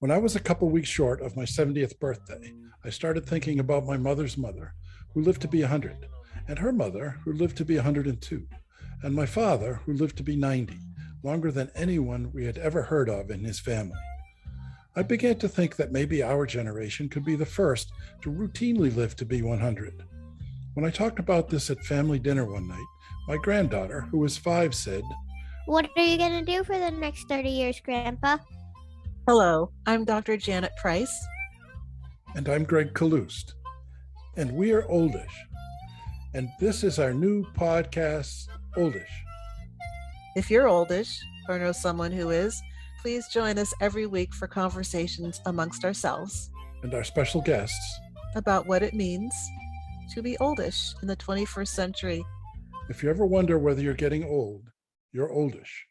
When I was a couple weeks short of my 70th birthday, I started thinking about my mother's mother, who lived to be 100, and her mother, who lived to be 102, and my father, who lived to be 90, longer than anyone we had ever heard of in his family. I began to think that maybe our generation could be the first to routinely live to be 100. When I talked about this at family dinner one night, my granddaughter, who was 5, said, "What are you going to do for the next 30 years, Grandpa?" Hello, I'm Dr. Janet Price. "And I'm Gregg Kaloust. And we are Oldish. And this is our new podcast, Oldish." If you're oldish or know someone who is, please join us every week for conversations amongst ourselves And our special guests. about what it means to be oldish in the 21st century. If you ever wonder whether you're getting old, you're Oldish.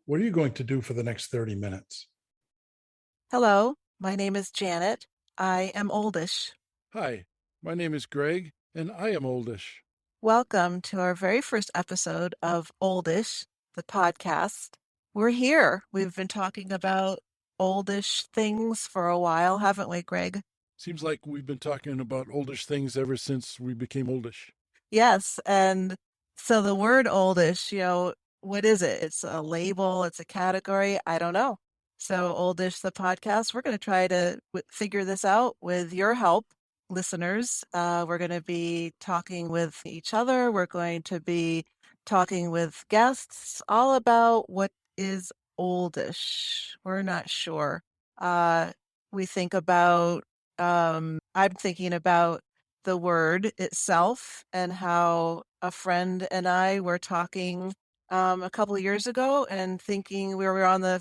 What are you going to do for the next 30 minutes? Hello, my name is Janet. I am oldish. Hi, my name is Greg, and I am Oldish. Welcome to our very first episode of Oldish, the podcast. We're here. We've been talking about oldish things for a while, haven't we, Greg? Seems like we've been talking about oldish things ever since we became oldish. Yes, and so the word oldish, what is it? It's a label, it's a category. I don't know. So Oldish, the podcast, we're going to try to figure this out with your help, listeners. We're going to be talking with each other. We're going to be talking with guests all about what is oldish. We're not sure. We think about, I'm thinking about the word itself and how a friend and I were talking a couple of years ago and thinking we were on the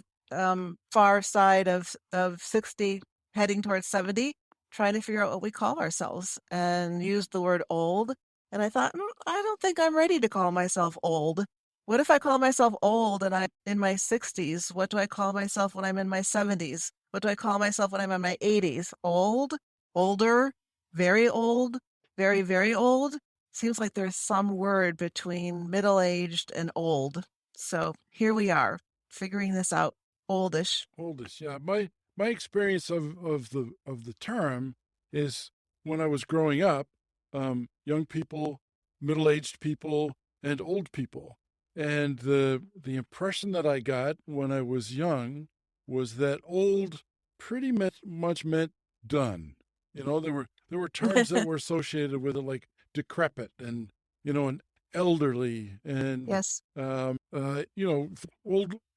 far side of 60, heading towards 70, trying to figure out what we call ourselves and used the word old. And I thought, I don't think I'm ready to call myself old. What if I call myself old and I'm in my 60s? What do I call myself when I'm in my 70s? What do I call myself when I'm in my 80s? Old? Older? Very old? Very, very old? Seems like there's some word between middle-aged and old. So here we are, figuring this out. Oldish. Oldish, yeah. My experience of the term is when I was growing up, young people, middle-aged people, and old people. And the impression that I got when I was young was that old pretty much meant done. There were terms that were associated with it, like decrepit and and elderly and Yes.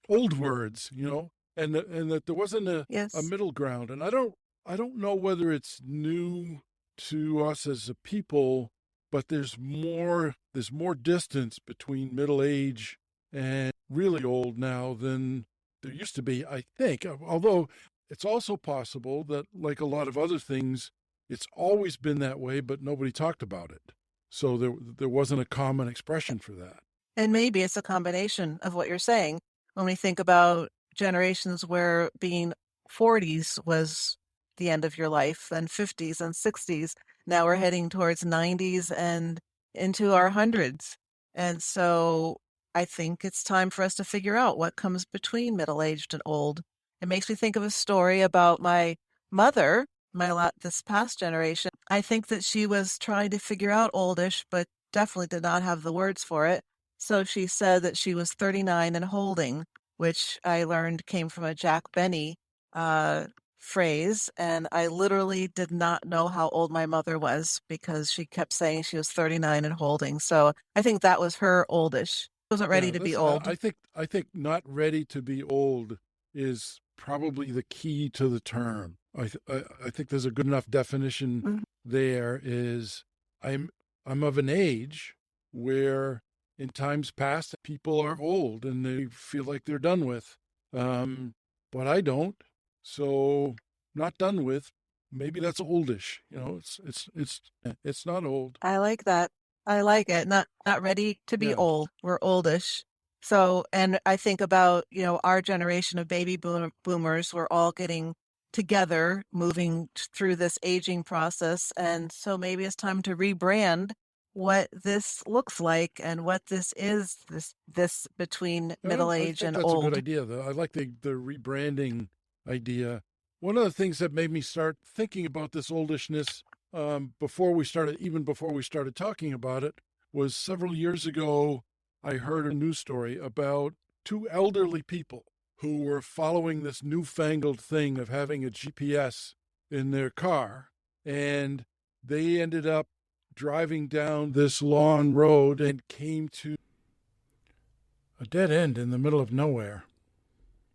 old words, and that there wasn't a Yes. middle ground. And I don't know whether it's new to us as a people, but there's more distance between middle age and really old now than there used to be, I think. Although it's also possible that, like a lot of other things, it's always been that way, but nobody talked about it. So there wasn't a common expression for that. And maybe it's a combination of what you're saying. When we think about generations where being 40s was the end of your life, then 50s and 60s, now we're heading towards 90s and into our hundreds. And so I think it's time for us to figure out what comes between middle-aged and old. It makes me think of a story about my mother, this past generation. I think that she was trying to figure out oldish, but definitely did not have the words for it. So she said that she was 39 and holding, which I learned came from a Jack Benny phrase. And I literally did not know how old my mother was because she kept saying she was 39 and holding. So I think that was her oldish. Wasn't ready to be old. I think not ready to be old is probably the key to the term. I think there's a good enough definition there. Is I'm of an age where in times past people are old and they feel like they're done with, but I don't. So not done with. Maybe that's oldish. It's not old. I like that. I like it. Not ready to be old. We're oldish. So, and I think about, our generation of baby boomers, we're all getting together, moving through this aging process. And so maybe it's time to rebrand what this looks like and what this is, this between middle age and that's old. a good idea, though. I like the rebranding idea. one of the things that made me start thinking about this oldishness even before we started talking about it, was several years ago, I heard a news story about two elderly people who were following this newfangled thing of having a GPS in their car. And they ended up driving down this long road and came to a dead end in the middle of nowhere,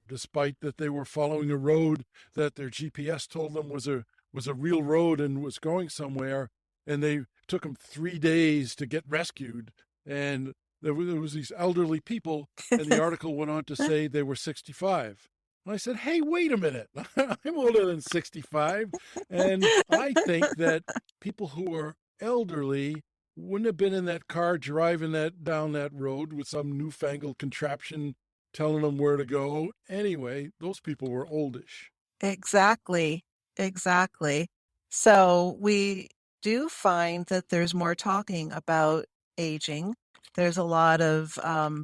despite that they were following a road that their GPS told them was a real road and was going somewhere. And they took them 3 days to get rescued. And there was these elderly people, and the article went on to say they were 65. And I said, hey, wait a minute. I'm older than 65. And I think that people who are elderly wouldn't have been in that car driving that down that road with some newfangled contraption telling them where to go. Anyway, those people were oldish. Exactly. Exactly. So we do find that there's more talking about aging. There's a lot of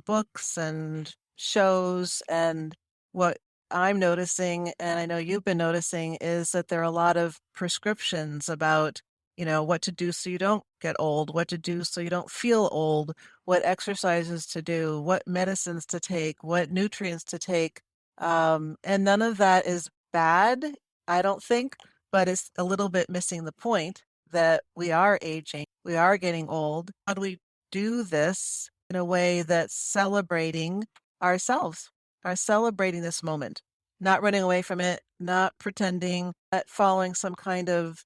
books and shows, and what I'm noticing, and I know you've been noticing, is that there are a lot of prescriptions about, what to do so you don't get old, what to do so you don't feel old, what exercises to do, what medicines to take, what nutrients to take. And none of that is bad, I don't think, but it's a little bit missing the point that we are aging, we are getting old. How do we do this in a way that's celebrating ourselves, are celebrating this moment, not running away from it, not pretending, not following some kind of,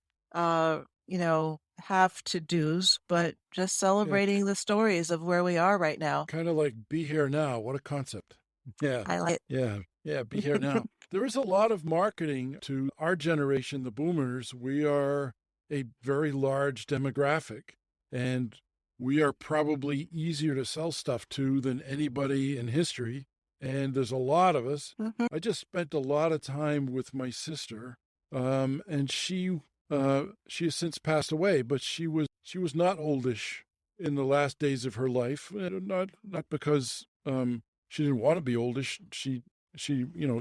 have to do's, but just Yeah, celebrating the stories of where we are right now. kind of like be here now. What a concept. Yeah. I like Yeah, be here now. There is a lot of marketing to our generation, the boomers. We are a very large demographic, and we are probably easier to sell stuff to than anybody in history. And there's a lot of us. Mhm. I just spent a lot of time with my sister, and she has since passed away, but she was not oldish in the last days of her life. Not because she didn't want to be oldish. She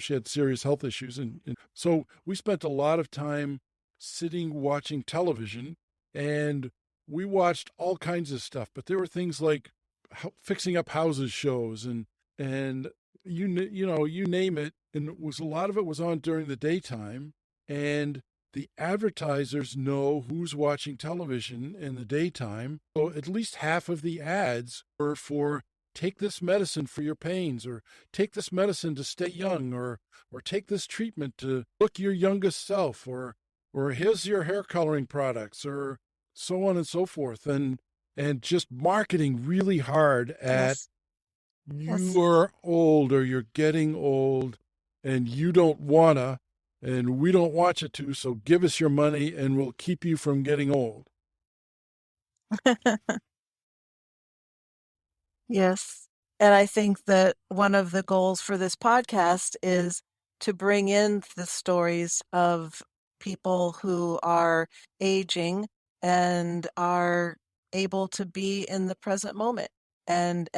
had serious health issues, and so we spent a lot of time sitting watching television, and we watched all kinds of stuff. But there were things like fixing up houses shows, and you name it, and a lot of it was on during the daytime, and the advertisers know who's watching television in the daytime. So at least half of the ads were for take this medicine for your pains, or take this medicine to stay young, or take this treatment to look your youngest self, or here's your hair coloring products, or so on and so forth. And just marketing really hard at Yes. Yes. you're old or you're getting old and you don't wanna, and we don't want you to, so give us your money and we'll keep you from getting old. Yes. And I think that one of the goals for this podcast is to bring in the stories of people who are aging and are able to be in the present moment, and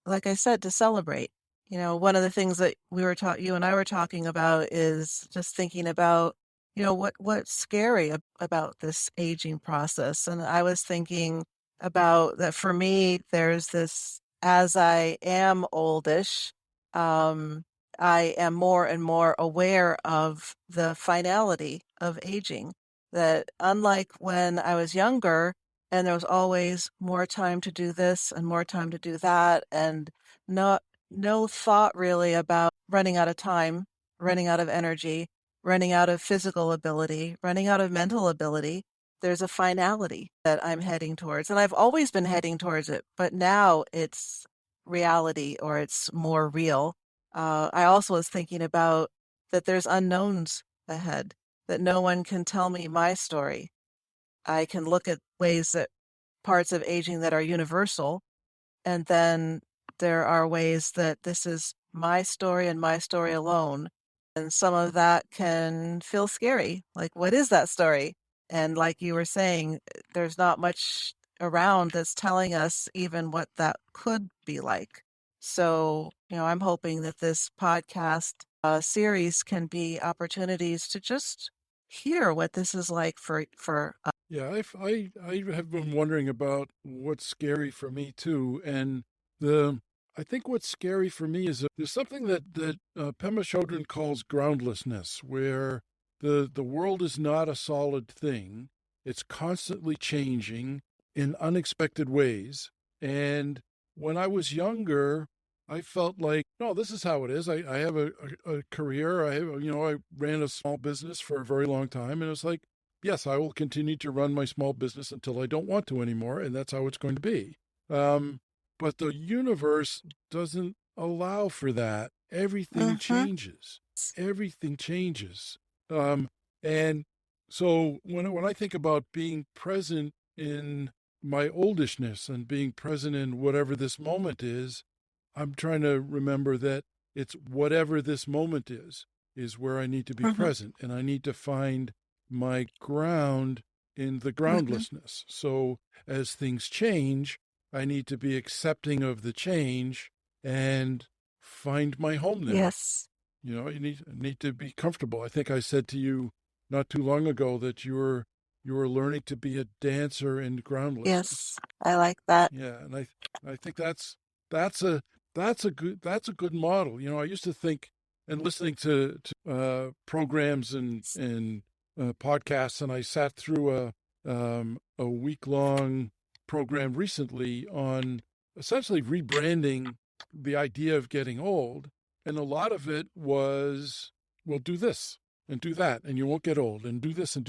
like I said, to celebrate. One of the things that you and I were talking about is just thinking about, what's scary about this aging process. And I was thinking about that for me, there's this, as I am oldish, um, I am more and more aware of the finality of aging. That unlike when I was younger, and there was always more time to do this and more time to do that, and no no thought really about running out of time, running out of energy, running out of physical ability, running out of mental ability. There's a finality that I'm heading towards, and I've always been heading towards it, but now it's reality, or it's more real. I also was thinking about that there's unknowns ahead, that no one can tell me my story. I can look at ways that parts of aging that are universal, and then there are ways that this is my story and my story alone. And some of that can feel scary. Like, what is that story? And like you were saying, there's not much around that's telling us even what that could be like. So, I'm hoping that this podcast series can be opportunities to just hear what this is like for Yeah, I have been wondering about what's scary for me too, and the I think what's scary for me is there's something that Pema Chodron calls groundlessness, where the world is not a solid thing; it's constantly changing in unexpected ways. And when I was younger, I felt like, no, this is how it is. I have a career. I ran a small business for a very long time, and it was like, yes, I will continue to run my small business until I don't want to anymore, and that's how it's going to be. Um, but the universe doesn't allow for that. Everything Mhm. changes. Everything changes. Um, and so when I think about being present in my oldishness and being present in whatever this moment is, I'm trying to remember that it's whatever this moment is where I need to be Mhm. present, and I need to find my ground in the Mhm. groundlessness. So as things change, I need to be accepting of the change and find my home there. Yes. You need to be comfortable. I think I said to you not too long ago that you were learning to be a dancer in groundlessness. Yes. I like that. Yeah, and I think that's a that's a good model. I used to think, and listening to programs and podcasts, and I sat through a week long program recently on essentially rebranding the idea of getting old, and a lot of it was, well, do this and do that, and you won't get old, and do this and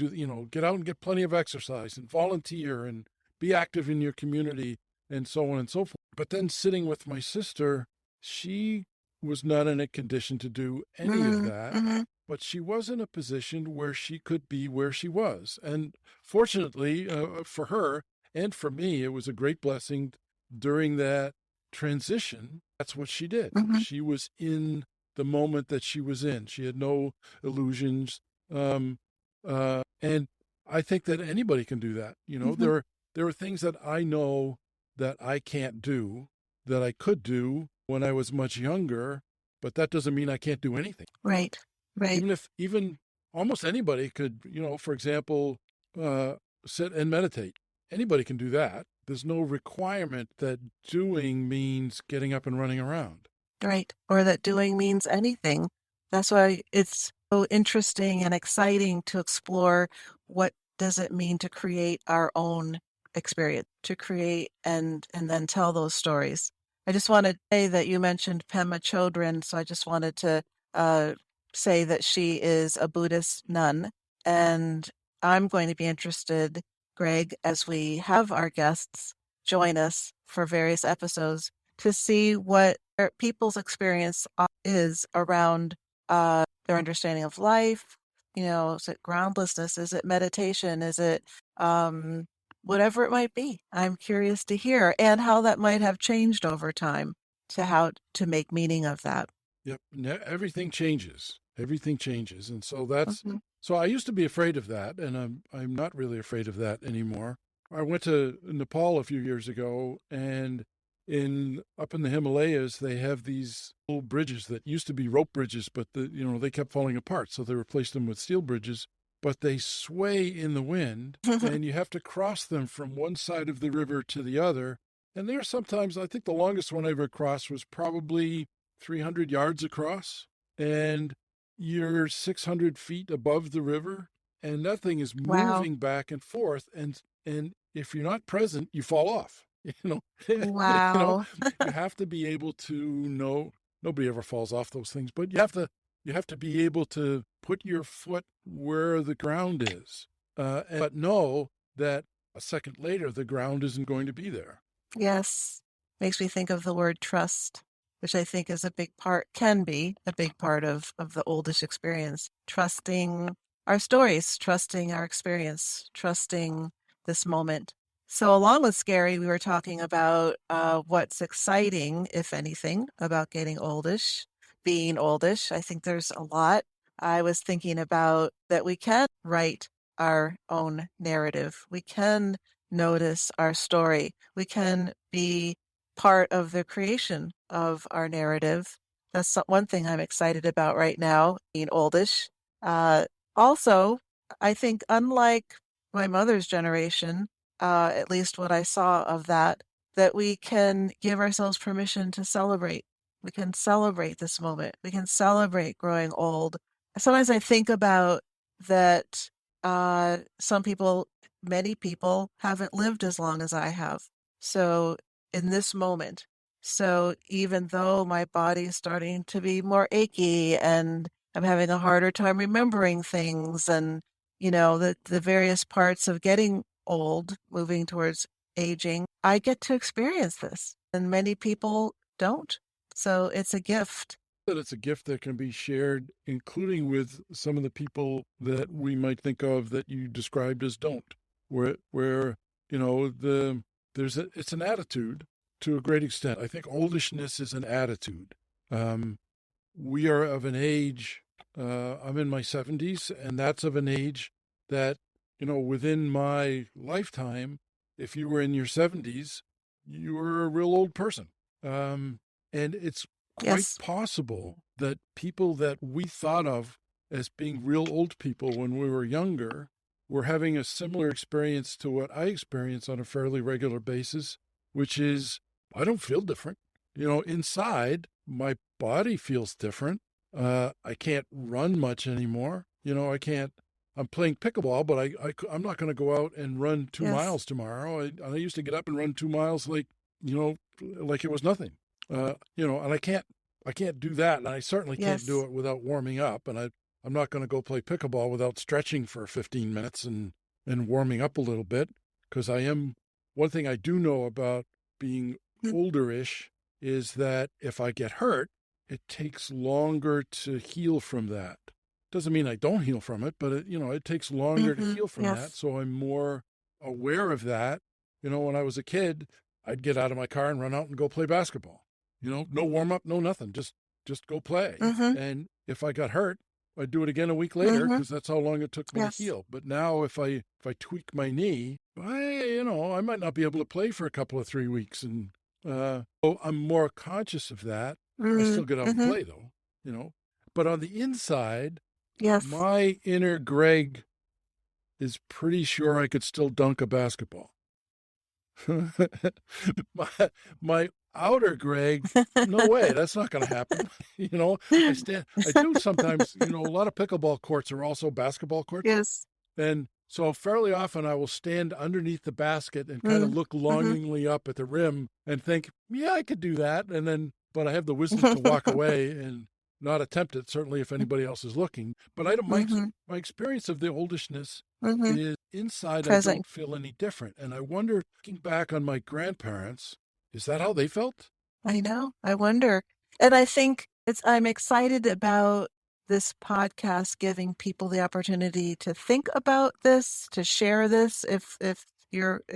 get out and get plenty of exercise and volunteer and be active in your community and so on and so forth. But then sitting with my sister, she was not in a condition to do any of that, Mhm. but she was in a position where she could be where she was. And fortunately for her and for me, it was a great blessing during that transition. That's what she did. Mhm. She was in the moment that she was in. She had no illusions. And I think that anybody can do that. Mhm. There are things that I know that I can't do that I could do when I was much younger, but that doesn't mean I can't do anything. Right. Right. Even almost anybody could, for example, uh, sit and meditate. Anybody can do that. There's no requirement that doing means getting up and running around. Right. Or that doing means anything. That's why it's so interesting and exciting to explore what does it mean to create our own experience, to create and then tell those stories. I just want to say that you mentioned Pema Chodron, so I just wanted to uh, say that she is a Buddhist nun, and I'm going to be interested, Greg, as we have our guests join us for various episodes to see what people's experience is around their understanding of life. Is it groundlessness? Is it meditation? Is it um, whatever it might be? I'm curious to hear and how that might have changed over time to how to make meaning of that. Yep. Everything changes. Everything changes. And Mhm. so I used to be afraid of that, and I'm not really afraid of that anymore. I went to Nepal a few years ago, and in up in the Himalayas, they have these old bridges that used to be rope bridges, but they kept falling apart, so they replaced them with steel bridges, but they sway in the wind, and you have to cross them from one side of the river to the other. And there sometimes, I think the longest one I ever crossed was probably 300 yards across, and you're 600 feet above the river, and that thing is Wow. moving back and forth. And if you're not present, you fall off. You know, Wow. you have to be able to know. Nobody ever falls off those things, but you have to be able to put your foot where the ground is, but know that a second later the ground isn't going to be there. Yes. Makes me think of the word trust, which I think is a big part, can be a big part of the oldest experience. Trusting our stories, trusting our experience, trusting this moment. So, along with scary, we were talking about what's exciting, if anything, about getting oldish, being oldish. I think there's a lot. I was thinking about that we can write our own narrative. We can notice our story. We can be part of the creation of our narrative. That's one thing I'm excited about right now, being oldish. Also, I think unlike my mother's generation, at least what I saw of that, that we can give ourselves permission to celebrate. We can celebrate this moment. We can celebrate growing old. Sometimes I think about that some people, many people haven't lived as long as I have. So in this moment, so even though my body is starting to be more achy and I'm having a harder time remembering things and, the various parts of getting old, moving towards aging, I get to experience this. And many people don't. So it's a gift. That it's a gift that can be shared, including with some of the people that we might think of that you described as don't, where it's an attitude to a great extent. I think oldishness is an attitude. We are of an age. I'm in my 70s, and that's of an age that within my lifetime, if you were in your 70s, you were a real old person. And it's quite Yes. possible that people that we thought of as being real old people when we were younger were having a similar experience to what I experience on a fairly regular basis, which is I don't feel different. Inside, my body feels different. I can't run much anymore. I can't. I'm playing pickleball, but I'm not going to go out and run 2 miles Yes. tomorrow. I used to get up and run 2 miles like it was nothing. And I can't do that, and I certainly can't do Yes. it without warming up. And I'm not going to go play pickleball without stretching for 15 minutes and warming up a little bit, because I am. One thing I do know about being Mm. older-ish is that if I get hurt, it takes longer to heal from that. Doesn't mean I don't heal from it, but it takes longer to Mm-hmm. heal from that. Yes. So I'm more aware of that. When I was a kid, I'd get out of my car and run out and go play basketball. No warm up, no nothing, just go play. Mm-hmm. And if I got hurt, I'd do it again a week later Mm-hmm. because that's how long it took me to Yes. heal. But now if I tweak my knee, I might not be able to play for a couple of 3 weeks, and so I'm more conscious of that. I Mm-hmm. still get out and Mm-hmm. play though, you know. But on the inside, Yes. my inner Greg is pretty sure I could still dunk a basketball. my my outer Greg, no way, that's not going to happen. I do sometimes. A lot of pickleball courts are also basketball courts, Yes. and so fairly often I will stand underneath the basket and kind of Mm. look Mm-hmm. longingly up at the rim and think, yeah, I could do that. But I have the wisdom to walk away and not attempt it, certainly if anybody else is looking. But I don't, Mm-hmm. my experience of the oldishness Mm-hmm. is inside I Present. don't feel any different. And I wonder, looking back on my grandparents, is that how they felt? I know. I wonder. And I think I'm excited about this podcast giving people the opportunity to think about this, to share this if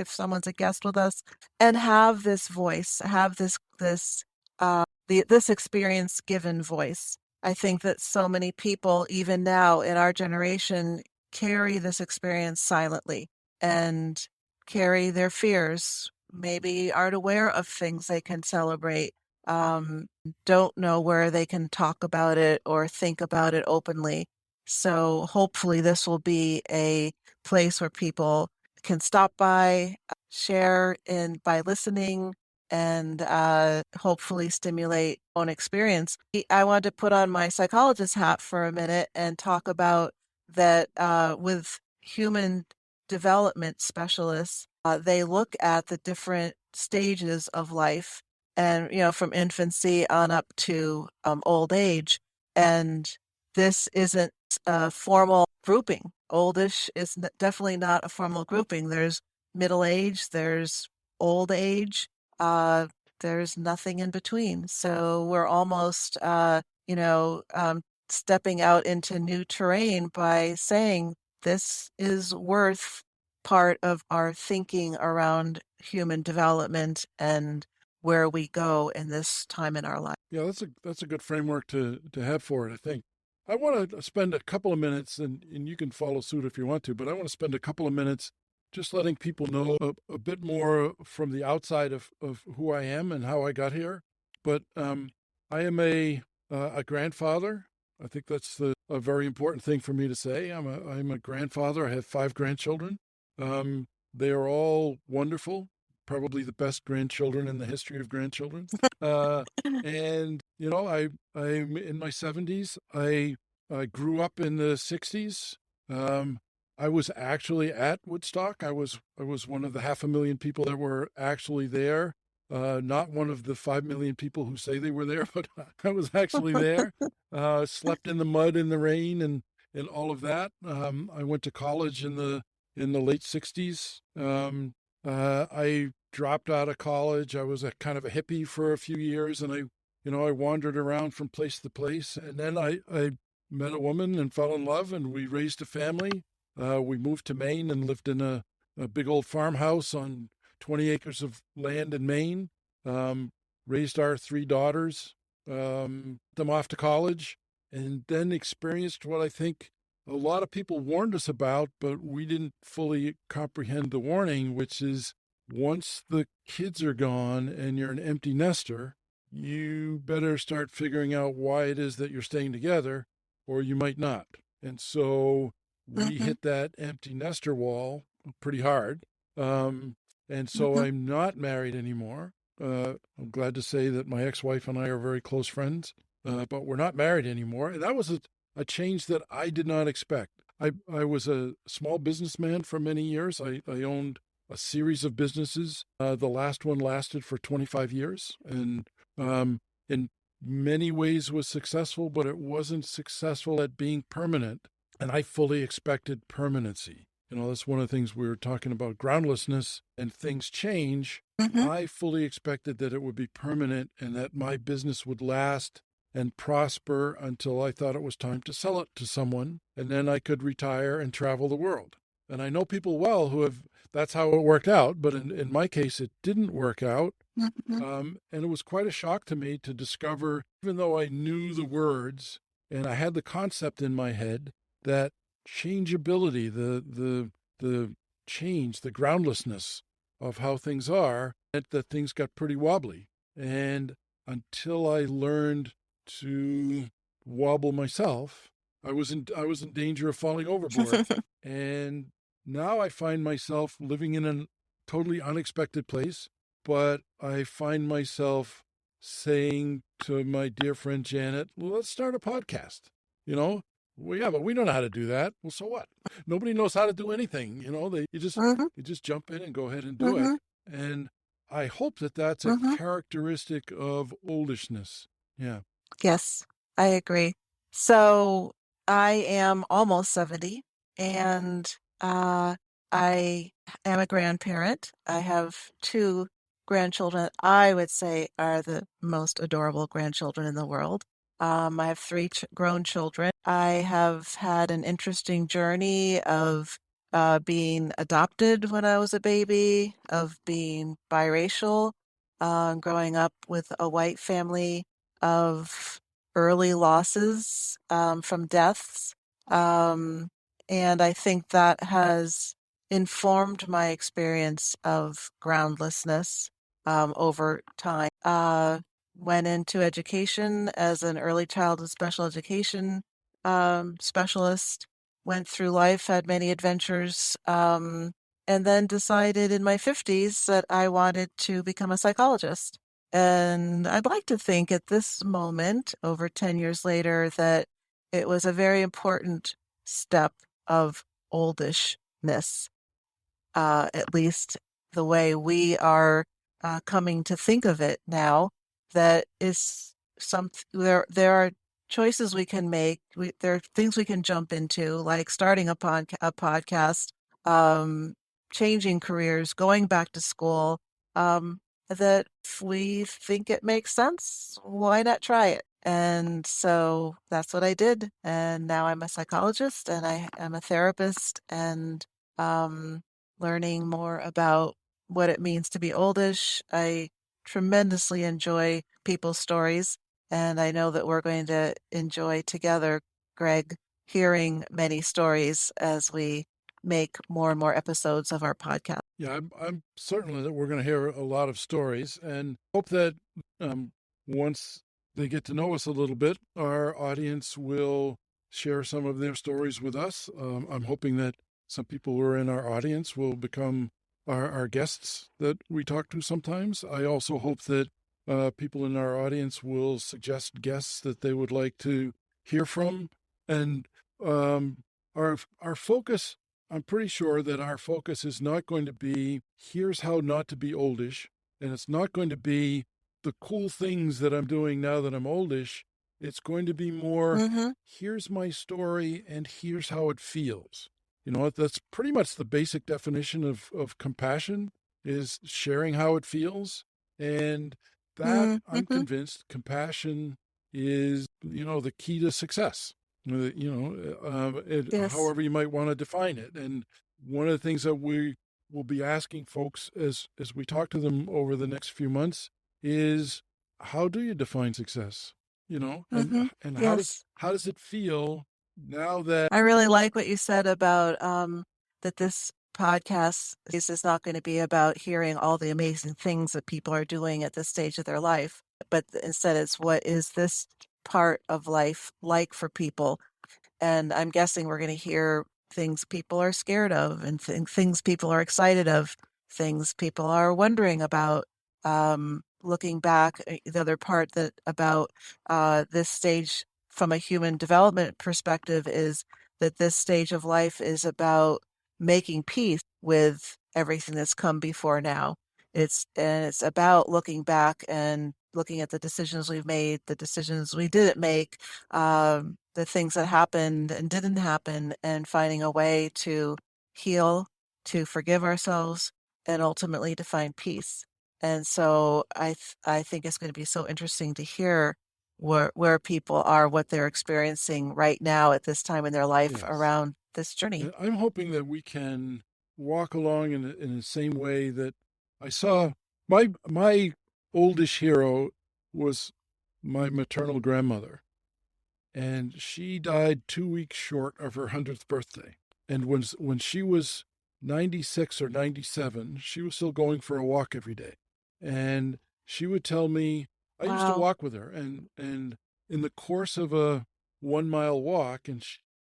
someone's a guest with us, and have this voice, have this experience given voice. I think that so many people, even now in our generation, carry this experience silently and carry their fears, maybe aren't aware of things they can celebrate, um, don't know where they can talk about it or think about it openly. So hopefully this will be a place where people can stop by, share in by listening, and hopefully stimulate own experience. I wanted to put on my psychologist hat for a minute and talk about that with human development specialists, they look at the different stages of life and, from infancy on up to old age. And this isn't a formal grouping. Oldish is definitely not a formal grouping. There's middle age, there's old age, uh, there's nothing in between. So we're almost, stepping out into new terrain by saying this is worth part of our thinking around human development and where we go in this time in our life. Yeah, that's a good framework to have for it, I think. I want to spend a couple of minutes, and you can follow suit if you want to, but I want to spend a couple of minutes just letting people know a bit more from the outside of who I am and how I got here. But I am a grandfather. I think that's a very important thing for me to say. I'm a grandfather. I have 5 grandchildren. They are all wonderful, probably the best grandchildren in the history of grandchildren. Uh, and I'm in my 70s. I grew up in the 60s. I was actually at Woodstock. I was one of the 500,000 people that were actually there. Not one of the 5 million people who say they were there, but I was actually there. Slept in the mud in the rain and all of that. I went to college in the late 60s. I dropped out of college. I was a kind of a hippie for a few years, and I wandered around from place to place. And then I met a woman and fell in love, and we raised a family. We moved to Maine and lived in a big old farmhouse on 20 acres of land in Maine. Raised our 3 daughters, them off to college, and then experienced what I think a lot of people warned us about, but we didn't fully comprehend the warning, which is once the kids are gone and you're an empty nester, you better start figuring out why it is that you're staying together, or you might not. And so we Mm-hmm. hit that empty nester wall pretty hard. And so Mm-hmm. I'm not married anymore. I'm glad to say that my ex-wife and I are very close friends, but we're not married anymore. And that was a change that I did not expect. I was a small businessman for many years. I owned a series of businesses. The last one lasted for 25 years and in many ways was successful, but it wasn't successful at being permanent. And I fully expected permanency. That's one of the things we were talking about, groundlessness, and things change. Mm-hmm. I fully expected that it would be permanent and that my business would last and prosper until I thought it was time to sell it to someone, and then I could retire and travel the world. And I know people well that's how it worked out, but in my case, it didn't work out. Mm-hmm. And it was quite a shock to me to discover, even though I knew the words and I had the concept in my head, that changeability, the change, the groundlessness of how things are, meant that things got pretty wobbly. And until I learned to wobble myself, I was in danger of falling overboard. And now I find myself living in a totally unexpected place, but I find myself saying to my dear friend Janet, well, let's start a podcast. Well, yeah, but we don't know how to do that. Well, so what? Nobody knows how to do anything. Mm-hmm. You just jump in and go ahead and do it. Mm-hmm. And I hope that that's a Mm-hmm. characteristic of oldishness. Yeah. Yes, I agree. So I am almost 70 and I am a grandparent. I have 2 grandchildren that I would say are the most adorable grandchildren in the world. I have 3 grown children. I have had an interesting journey of being adopted when I was a baby, of being biracial, growing up with a white family, of early losses from deaths. Um, and I think that has informed my experience of groundlessness over time. Went into education as an early childhood special education specialist, went through life, had many adventures, and then decided in my 50s that I wanted to become a psychologist. And I'd like to think at this moment, over 10 years later, that it was a very important step of oldishness, at least the way we are coming to think of it now. That is there are choices we can make. There are things we can jump into, like starting a podcast, changing careers, going back to school. That if we think it makes sense, why not try it? And so that's what I did. And now I'm a psychologist and I am a therapist and learning more about what it means to be oldish. I tremendously enjoy people's stories, and I know that we're going to enjoy together, Greg, hearing many stories as we make more and more episodes of our podcast. Yeah, I'm certainly that we're going to hear a lot of stories and hope that once they get to know us a little bit, our audience will share some of their stories with us. I'm hoping that some people who are in our audience will become our guests that we talk to sometimes. I also hope that people in our audience will suggest guests that they would like to hear from. And um, our focus, I'm pretty sure that our focus is not going to be, here's how not to be oldish. And it's not going to be the cool things that I'm doing now that I'm oldish. It's going to be more, Mm-hmm. here's my story and here's how it feels. That's pretty much the basic definition of compassion, is sharing how it feels. And that, I'm Mm-hmm. convinced, compassion is, the key to success. Yes. However you might want to define it. And one of the things that we will be asking folks as we talk to them over the next few months is, how do you define success? And Mm-hmm. how Yes. does it feel now that I really like what you said about that this podcast is not going to be about hearing all the amazing things that people are doing at this stage of their life, but instead it's what is this part of life like for people. And I'm guessing we're going to hear things people are scared of and things people are excited of, things people are wondering about. Looking back, the other part that about this stage from a human development perspective is that this stage of life is about making peace with everything that's come before now. It's about looking back and looking at the decisions we've made, the decisions we didn't make, the things that happened and didn't happen, and finding a way to heal, to forgive ourselves, and ultimately to find peace. And so I think it's going to be so interesting to hear where people are, what they're experiencing right now at this time in their life yes. around this journey. And I'm hoping that we can walk along in the same way that I saw my oldest hero was my maternal grandmother. And she died 2 weeks short of her 100th birthday. And when she was 96 or 97, she was still going for a walk every day. And she would tell me, I used to Wow. walk with her, and in the course of a 1 mile walk,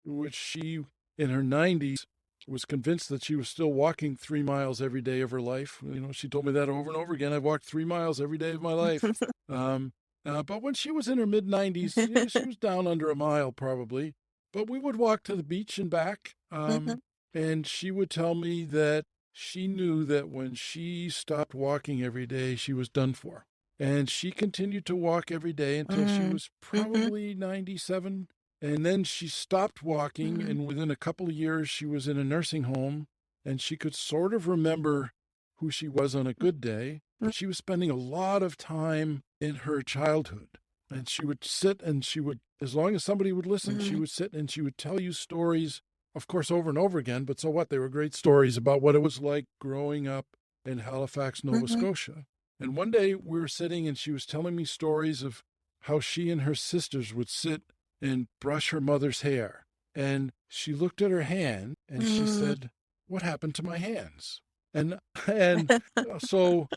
which she in her 90s was convinced that she was still walking 3 miles every day of her life. She told me that over and over again. I've walked 3 miles every day of my life. Um, but when she was in her mid 90s, she was down under a mile probably. But we would walk to the beach and back. Mhm, And she would tell me that she knew that when she stopped walking every day, she was done for. And she continued to walk every day until she mm, was mhm, probably 97. And then she stopped walking. mm, And within a couple of years, she was in a nursing home. And she could sort of remember who she was on a good day. mm, But she was spending a lot of time in her childhood. And she would sit and she would, as long as somebody would listen, she mm, would sit and she would tell you stories, of course, over and over again. But so what? They were great stories about what it was like growing up in Halifax, Nova mhm, Scotia. And one day we were sitting and she was telling me stories of how she and her sisters would sit and brush her mother's hair. And she looked at her hand and she mm. said, "What happened to my hands?" And and so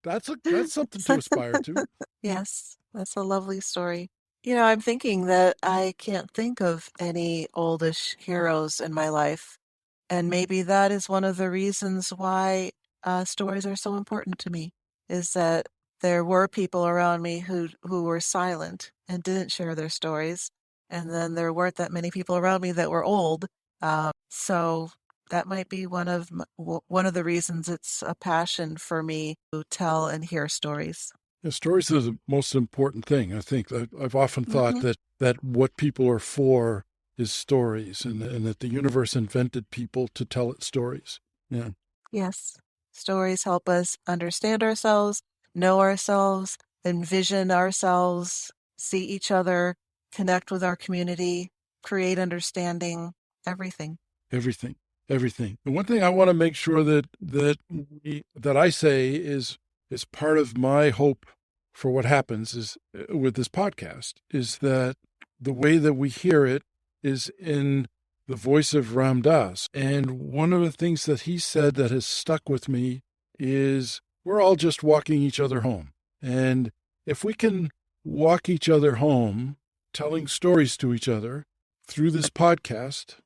that's something to aspire to. Yes, that's a lovely story. I'm thinking that I can't think of any oldish heroes in my life, and maybe that is one of the reasons why stories are so important to me, is that there were people around me who were silent and didn't share their stories, and then there weren't that many people around me that were old. So that might be one of the reasons it's a passion for me to tell and hear stories. Yeah, stories are the most important thing. I think I've often thought Hmm. that what people are for is stories, and that the universe invented people to tell its stories. Yeah, Yes. Stories help us understand ourselves, know ourselves, envision ourselves, see each other, connect with our community, create understanding, everything. everything, everything. And one thing I want to make sure that I say is part of my hope for what happens is with this podcast is that the way that we hear it is in the voice of Ram Dass. And one of the things that he said that has stuck with me is we're all just walking each other home. And if we can walk each other home, telling stories to each other through this podcast,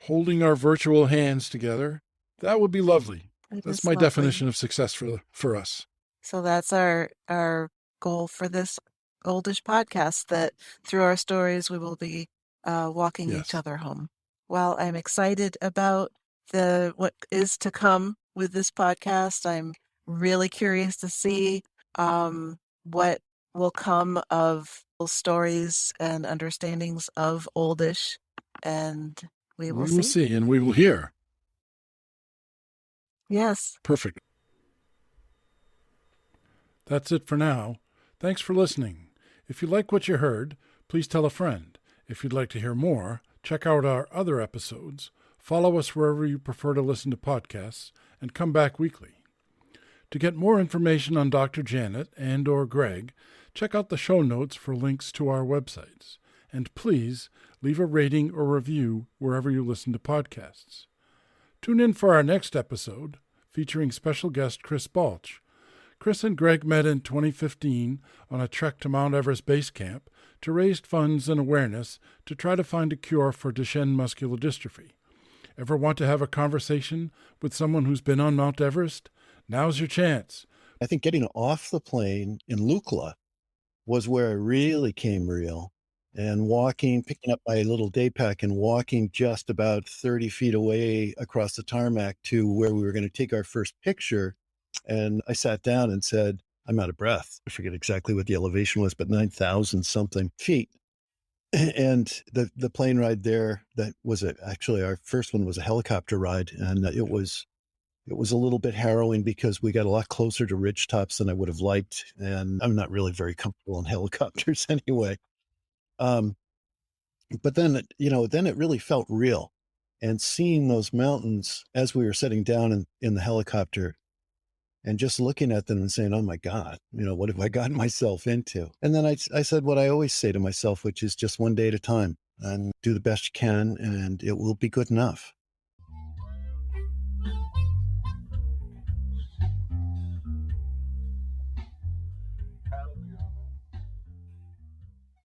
holding our virtual hands together. That would be lovely. It That's is my lovely. definition of success for us. So that's our goal for this Oldish podcast, that through our stories we will be walking each Yes. other home. Well, I'm excited about what is to come with this podcast. I'm really curious to see what will come of stories and understandings of Oldish, and we will see. And we will hear. Yes. Perfect. That's it for now. Thanks for listening. If you like what you heard, please tell a friend. If you'd like to hear more, check out our other episodes, follow us wherever you prefer to listen to podcasts, and come back weekly. To get more information on Dr. Janet and or Greg, check out the show notes for links to our websites. And please leave a rating or review wherever you listen to podcasts. Tune in for our next episode, featuring special guest Chris Balch. Chris and Greg met in 2015 on a trek to Mount Everest Base Camp to raise funds and awareness to try to find a cure for Duchenne muscular dystrophy. Ever want to have a conversation with someone who's been on Mount Everest? Now's your chance. I think getting off the plane in Lukla was where it really came real. And picking up my little day pack and walking just about 30 feet away across the tarmac to where we were going to take our first picture. And I sat down and said, I'm out of breath. I forget exactly what the elevation was, but 9,000 something feet. And the plane ride there, that was actually our first one was a helicopter ride. And it was a little bit harrowing because we got a lot closer to ridge tops than I would have liked. And I'm not really very comfortable in helicopters anyway. But then, then it really felt real. And seeing those mountains as we were sitting down in the helicopter and just looking at them and saying, oh my God, what have I gotten myself into? And then I said what I always say to myself, which is just one day at a time, and do the best you can, and it will be good enough.